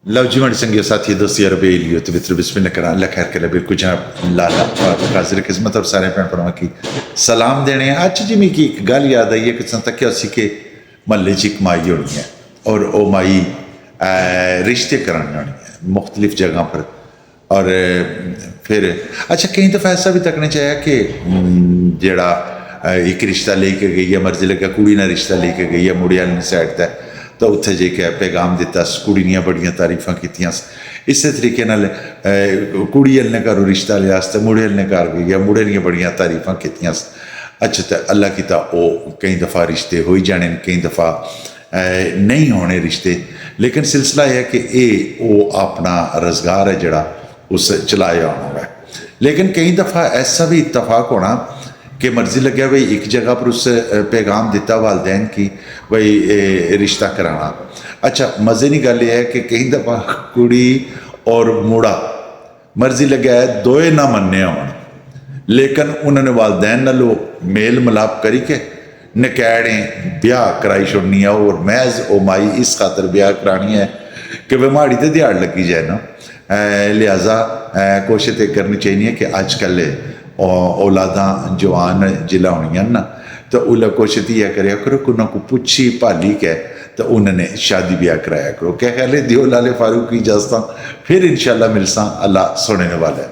Love जी मेरे चंगे साथी दोस्ती अरबे लियो तो बित्र बिस्मिल्लाह करा अल्लाह खैर करे बिल्कुल जनाब लाला हाजिर खिदमत और सारे भैन भरावां की सलाम देने अच जी मिगी एक गल याद आई है कि तक उसी के महल्ले च एक माई होनी है और वह माई रिश्ते कराने होनी है मुख्तलिफ जगह पर और फिर अच्छा कई दफ़ा ऐसा भी तकने चाहिए कि जड़ा एक रिश्ता लेके गई है मर्जी लगे कुड़ी ने रिश्ता लेके गई है मुड़े वाली साइड तक तो उत्थे जेके पैगाम दिता कुड़ी दियां बड़ियां तारीफां कीतियां इस तरीके नाल कुड़ी वाले ने घरों रिश्ता लिया मुड़े वाले ने घर गई है मुड़े दियां बड़ियां तारीफां कीतियां अच्छा तो अल्लाह कीता वो कई दफ़ा रिश्ते हो ही जाने कई दफ़ा नहीं होने रिश्ते लेकिन सिलसिला यह है कि ये अपना रोज़गार है जड़ा उस चलाया होना है लेकिन कई दफ़ा ऐसा भी इतफाक होना कि मर्जी लगे भाई एक जगह पर उस पैगाम दिता वालदैन की भाई रिश्ता कराना अच्छा मज़े की गल यह है कि कई दफ़ा कुड़ी और मुड़ा मर्जी लगे दोए ना मन्ने हो लेकिन उन्होंने वालदैन नालों मेल मिलाप करी के नकैड़े ब्याह कराई छोड़नी है और महज ओ माई इस खातर ब्याह करानी है कि वह माड़ी तो दिहाड़ लगी जाए ना लिहाजा कोशिश ये करनी चाहिए कि अजकल औलादा जवान जिला होनियां ना तो उल्ला कोशिश यह कराया करो कि उन्होंने को पुछी भाली के तो उन्होंने शादी ब्याह कराया करो क्या ख्याल है दियो लाले फारूक की इजाजत फिर इंशाल्लाह मिलसा अल्लाह सुनने वाला है।